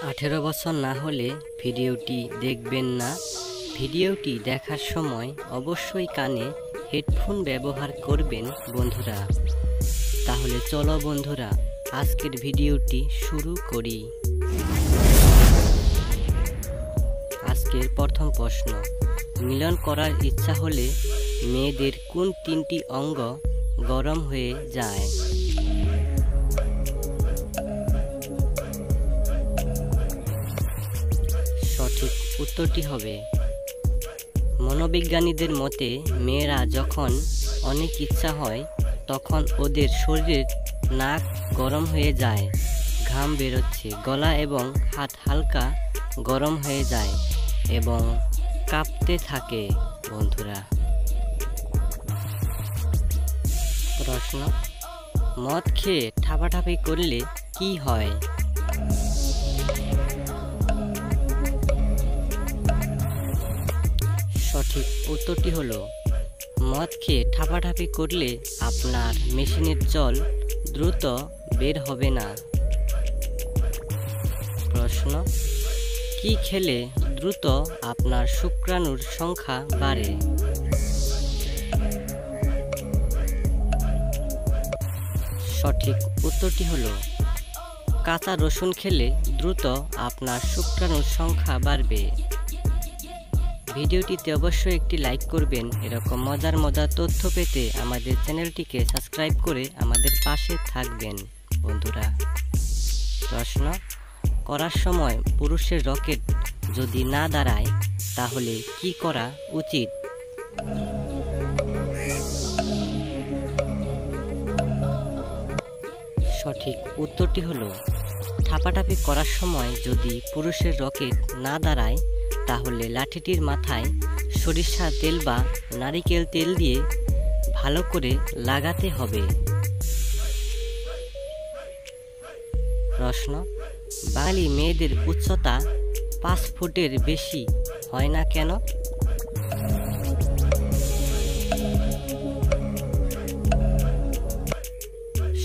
18 বছর না হলে ভিডিওটি দেখবেন না। ভিডিওটি দেখার সময় অবশ্যই কানে হেডফোন ব্যবহার করবেন বন্ধুরা। তাহলে চলো বন্ধুরা, আজকের ভিডিওটি শুরু করি। আজকের প্রথম প্রশ্ন, মিলন করার ইচ্ছা হলে মেয়েদের কোন 3টি অঙ্গ গরম হয়ে যায়? সঠিক উত্তরটি হবে, মনোবিজ্ঞানীদের মতে মেয়েরা যখন অনেক ইচ্ছা হয় তখন ওদের শরীরের নাক গরম হয়ে যায়, ঘাম বেরোচ্ছে, গলা এবং হাত হালকা গরম হয়ে যায় এবং কাঁপতে থাকে বন্ধুরা। প্রশ্ন, মদ খেয়ে ঠাপাঠাপি করলে কি হয়? সঠিক উত্তরটি হলো, মদ খেয়ে ঠাপাঠাপি করলে আপনার মেশিনের জল দ্রুত বের হবে না। প্রশ্ন, কি খেলে দ্রুত আপনার শুক্রাণুর সংখ্যা বাড়ে? সঠিক উত্তরটি হলো, কাঁচা রসুন খেলে দ্রুত আপনার শুক্রাণুর সংখ্যা বাড়বে। ভিডিওটিতে অবশ্যই একটি লাইক করবেন। এরকম মজার তথ্য পেতে আমাদের চ্যানেলটিকে সাবস্ক্রাইব করে আমাদের পাশে থাকবেন বন্ধুরা। প্রশ্ন, করার সময় পুরুষের রকেট যদি না দাঁড়ায় তাহলে কি করা উচিত? সঠিক উত্তরটি হলো, ঠাপাঠাপি করার সময় যদি পুরুষের রকেট না দাঁড়ায় তাহলে লাঠিটির মাথায় সরিষার তেল বা নারিকেল তেল দিয়ে ভালো করে লাগাতে হবে। প্রশ্ন, বাঙালি মেয়েদের উচ্চতা 5 ফুটের বেশি হয় না কেন?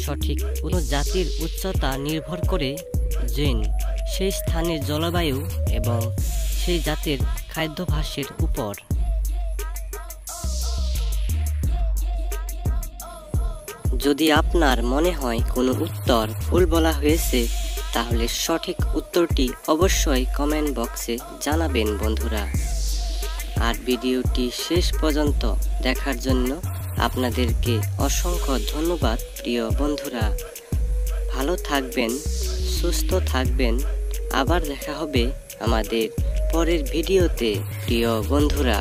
সঠিক, কোনো জাতির উচ্চতা নির্ভর করে জিন, সেই স্থানের জলবায়ু এবং সেই জাতের খাদ্যাভ্যাসের উপর। যদি আপনার মনে হয় কোনো উত্তর ভুল বলা হয়েছে তাহলে সঠিক উত্তরটি অবশ্যই কমেন্ট বক্সে জানাবেন বন্ধুরা। আর ভিডিওটি শেষ পর্যন্ত দেখার জন্য আপনাদেরকে অসংখ্য ধন্যবাদ প্রিয় বন্ধুরা। ভালো থাকবেন, সুস্থ থাকবেন। আবার দেখা হবে আমাদের পরের ভিডিওতে প্রিয় বন্ধুরা।